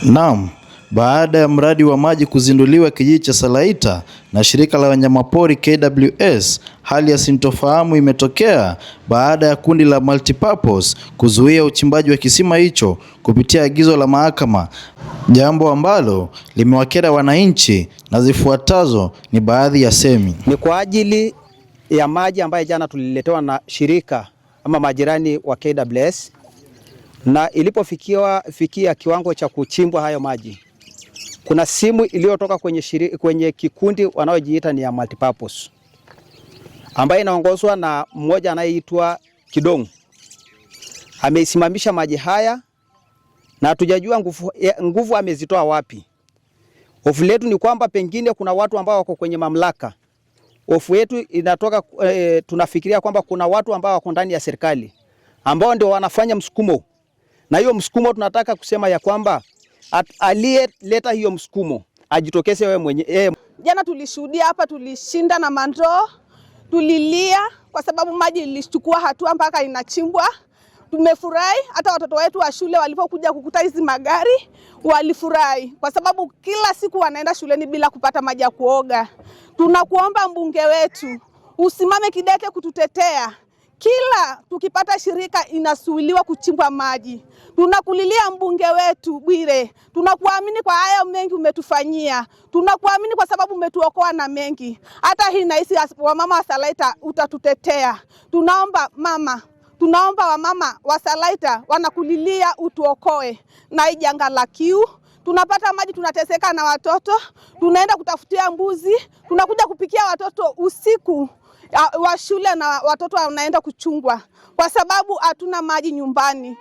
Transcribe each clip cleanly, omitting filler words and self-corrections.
Naam, baada ya mradi wa maji kuzinduliwa kijiji cha Salaita na shirika la wanyamapori KWS, hali ya sintofahamu imetokea baada ya kundi la Multipurpose kuzuia uchimbaji wa kisima hicho kupitia agizo la mahakama, jambo ambalo limewakera wananchi, na zifuatazo ni baadhi ya semi. Ni kwa ajili ya maji ambayo jana tuliletewa na shirika ama majirani wa KWS, na ilipofikia kiwango cha kuchimbwa hayo maji, kuna simu iliyotoka kwenye kikundi wanaojiita ni ya Multipurpose, ambaye inaongozwa na mmoja anayeitwa Kidong. Ameisimamisha maji haya na hatujajua nguvu amezitoa wapi. Hofu letu ni kwamba pengine kuna watu ambao wako kwenye mamlaka. Hofu yetu inatoka tunafikiria kwamba kuna watu ambao wako ndani ya serikali ambao ndio wanafanya msukumo. Na hiyo msukumo tunataka kusema ya kwamba aliyeleta hiyo msukumo ajitokeze wewe mwenyewe. Jana tulishuhudia hapa, tulishinda na mandoo, tulilia kwa sababu maji ilichukua hatua mpaka inachimbwa. Tumefurahi, hata watoto wetu wa shule walipokuja kukuta hizi magari walifurahi, kwa sababu kila siku wanaenda shuleni bila kupata maji ya kuoga. Tunakuomba mbunge wetu usimame kidete kututetea. Kila tukipata shirika inasuiliwa kuchimbwa maji. Tunakulilia mbunge wetu Bwire. Tunakuamini kwa haya mengi umetufanyia. Tunakuamini kwa sababu umetuokoa na mengi. Hata hii naisi wa mama wa Salaita utatutetea. Tunaomba wamama wa Salaita wanakulilia utuokoe na hii janga la kiu. Tunapata maji, tunateseka na watoto. Tunaenda kutafutia mbuzi. Tunakuja kupikia watoto usiku wa shule na watoto wanaenda kuchungwa kwa sababu hatuna maji nyumbani.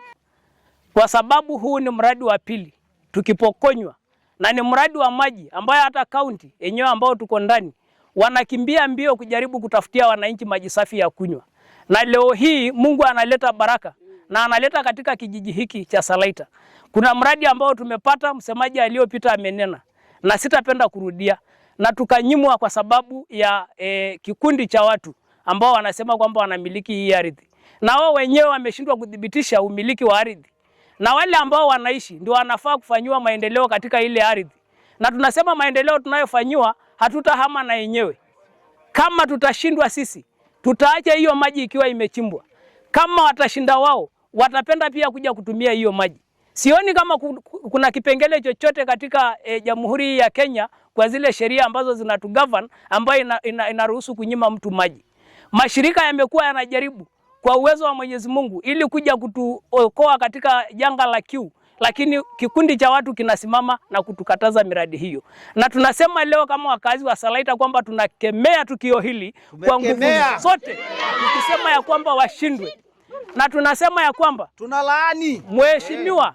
Kwa sababu huu ni mradi wa pili tukipokonywa, na ni mradi wa maji ambayo hata kaunti yenyewe ambao tuko ndani wanakimbia mbio kujaribu kutafutia wananchi maji safi ya kunywa. Na leo hii Mungu analeta baraka na analeta katika kijiji hiki cha Salaita. Kuna mradi ambao tumepata, msemaji aliyopita amenena na sitapenda kurudia, na tukanyimwa kwa sababu ya kikundi cha watu ambao wanasema kwamba wanamiliki hii ardhi, na wao wenyewe wameshindwa kudhibitisha umiliki wa ardhi, na wale ambao wanaishi ndio wanafaa kufanywa maendeleo katika ile ardhi. Na tunasema maendeleo tunayofanywa hatutahama na yenyewe. Kama tutashindwa sisi, tutaacha hiyo maji ikiwa imechimbwa. Kama watashinda wao, watapenda pia kuja kutumia hiyo maji. Sioni kama kuna kipengele chochote katika Jamhuri ya Kenya kwa zile sheria ambazo zinatugovern ambayo inaruhusu kunyima mtu maji. Mashirika yamekuwa yanajaribu kwa uwezo wa Mwenyezi Mungu ili kuja kutuokoa katika janga la kiu, lakini kikundi cha watu kinasimama na kutukataza miradi hiyo. Na tunasema leo kama wakazi wa Salaita kwamba tunakemea tukio hili kwa nguvu zote, tukisema ya kwamba washindwe. Na tunasema ya kwamba tunalaani mheshimiwa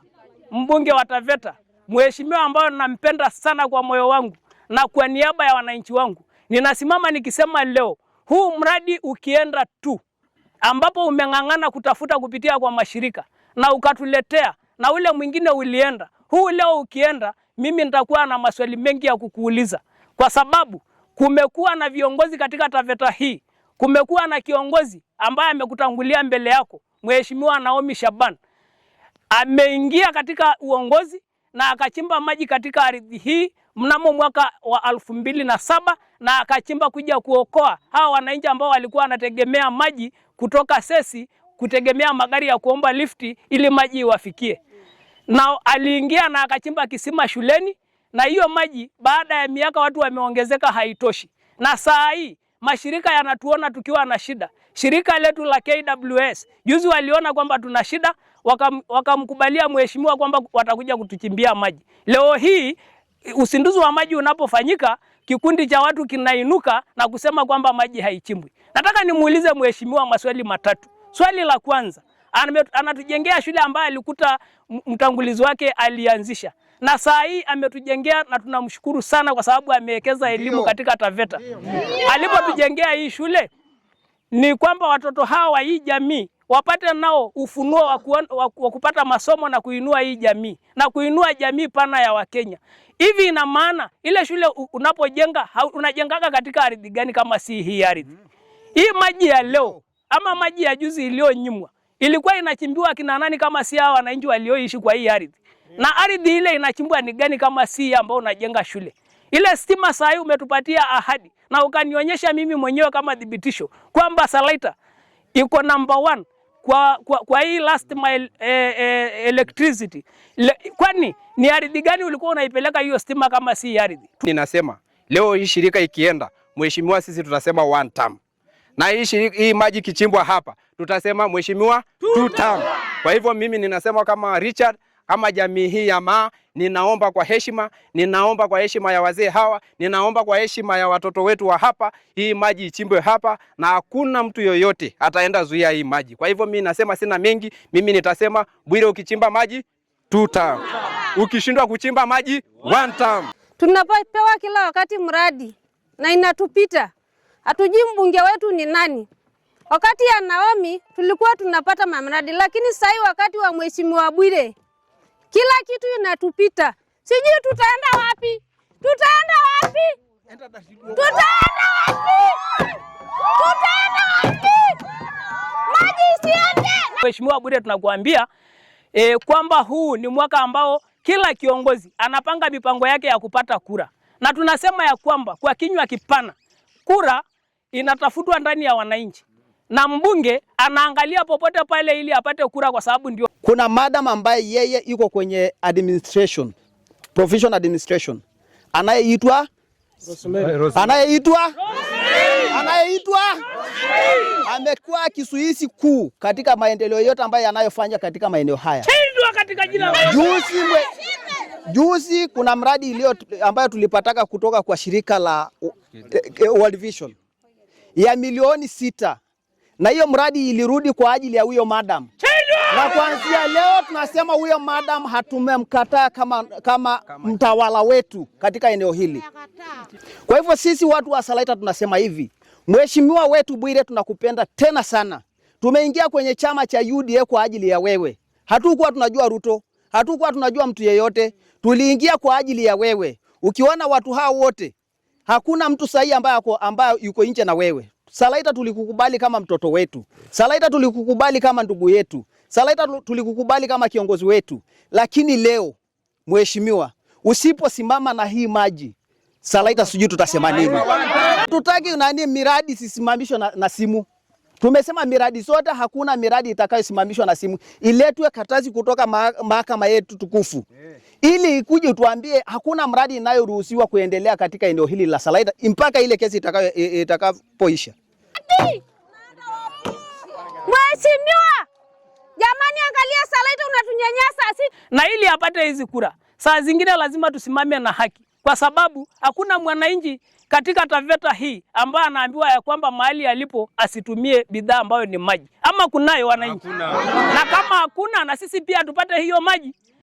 mbunge wa Taveta, mheshimiwa ambaye nampenda sana kwa moyo wangu na kwa niaba ya wananchi wangu, ninasimama nikisema leo huu mradi ukienda tu ambapo umeng'ang'ana kutafuta kupitia kwa mashirika na ukatuletea, na ule mwingine ulienda, huu leo ukienda, mimi nitakuwa na maswali mengi ya kukuuliza, kwa sababu kumekuwa na viongozi katika Taveta hii. Kumekuwa na kiongozi ambaye amekutangulia mbele yako, Mheshimiwa Naomi Shaban. Ameingia katika uongozi na akachimba maji katika ardhi hii mnamo mwaka wa 2007, na akachimba kuja kuokoa hawa wananchi ambao walikuwa wanategemea maji kutoka Sesi, kutegemea magari ya kuomba lifti ili maji iwafikie. Na aliingia na akachimba kisima shuleni, na hiyo maji baada ya miaka watu wameongezeka haitoshi. Na saa hii mashirika yanatuona tukiwa na shida. Shirika letu la KWS juzi waliona kwamba tuna shida, wakamkubalia mheshimiwa kwamba watakuja kutuchimbia maji. Leo hii usinduzi wa maji unapofanyika, kikundi cha watu kinainuka na kusema kwamba maji haichimbwi. Nataka nimuulize mheshimiwa maswali matatu. Swali la kwanza, anatujengea shule ambayo alikuta mtangulizi wake alianzisha, na saa hii ametujengea, na tunamshukuru sana kwa sababu amewekeza elimu katika Taveta. Alipotujengea hii shule ni kwamba watoto hawa wa hii jamii wapate nao ufunuo wa kupata masomo na kuinua hii jamii na kuinua jamii pana ya Wakenya. Hivi ina maana ile shule unapojenga unajengaga katika ardhi gani kama si hii ardhi? Hii maji ya leo ama maji ya juzi iliyonyimwa ilikuwa inachimbiwa kina nani kama si hawa wananchi walioishi kwa hii ardhi? Na ardhi ile inachimbwa ni gani kama si ambao unajenga shule? Ile stima saa hii umetupatia ahadi na ukanionyesha mimi mwenyewe kama dhibitisho kwamba Salaita iko number 1 kwa hii last mile electricity. Kwani ni ardhi gani ulikuwa unaipeleka hiyo stima kama si ardhi? Ninasema leo hii shirika ikienda, mheshimiwa, sisi tutasema 1 term. Na hii maji kichimbwa hapa, tutasema mheshimiwa 2 term. Kwa hivyo mimi ninasema kama Richard, kama jamii hii ya Maa, ninaomba kwa heshima, ninaomba kwa heshima ya wazee hawa, ninaomba kwa heshima ya watoto wetu wa hapa, hii maji ichimbwe hapa na hakuna mtu yoyote ataenda zuia hii maji. Kwa hivyo mimi nasema sina mengi, mimi nitasema Bwire, ukichimba maji 2 term. Ukishindwa kuchimba maji 1 term. Tunapewa kila wakati mradi na inatupita. Hatujui mbunge wetu ni nani. Wakati ya Naomi tulikuwa tunapata mamradi, lakini sasa wakati wa mheshimiwa Bwire kila kitu inatupita. Sijui tutaenda wapi? Tutaenda wapi? Tutaenda wapi? Tutaenda wapi? Maji isiende. Mheshimiwa Bwire, tunakuambia kwamba huu ni mwaka ambao kila kiongozi anapanga mipango yake ya kupata kura. Na tunasema ya kwamba kwa kinywa kipana, kura inatafutwa ndani ya wananchi. Na mbunge anaangalia popote pale ili apate kura kwa sababu ndio. Kuna madam ambaye yeye yuko kwenye administration, professional administration. Anayeitwa amekuwa kisuisi kuu katika maendeleo yote ambayo yanayofanya katika maeneo haya. Katika jina la Juzi kuna mradi ambayo tulipataka kutoka kwa shirika la World Vision ya milioni 6. Na hiyo mradi ilirudi kwa ajili ya huyo madam. Na kuanzia leo tunasema huyo madam hatumemkataa kama mtawala wetu katika eneo hili. Kwa hivyo sisi watu wa Salaita tunasema hivi, mheshimiwa wetu Bwire, tunakupenda tena sana. Tumeingia kwenye chama cha UDA kwa ajili ya wewe. Hatukuwa tunajua Ruto, hatukuwa tunajua mtu yeyote. Tuliingia kwa ajili ya wewe. Ukiona watu hao wote, hakuna mtu sahihi ambaye yuko nje na wewe. Salaita tulikukubali kama mtoto wetu. Salaita tulikukubali kama ndugu yetu. Salaita tulikukubali kama kiongozi wetu. Lakini leo, mheshimiwa, usiposimama na hii maji, Salaita sijui tutasema nini. Tutaki miradi sisimamishwe na simu. Tumesema miradi zote, hakuna miradi itakayosimamishwa na simu. Iletwe karatasi kutoka mahakama yetu tukufu. Ili ikuje tuambie hakuna mradi inayoruhusiwa kuendelea katika eneo hili la Salaita mpaka ile kesi itakapoisha. Mheshimiwa, jamani, angalia Salaita unatunyanyasa. Na ili apate hizi kura, saa zingine lazima tusimame na haki. Kwa sababu hakuna mwananchi katika Taveta hii ambaye anaambiwa ya kwamba mahali alipo asitumie bidhaa ambayo ni maji. Ama kunayo wananchi? Na kama hakuna, na sisi pia tupate hiyo maji.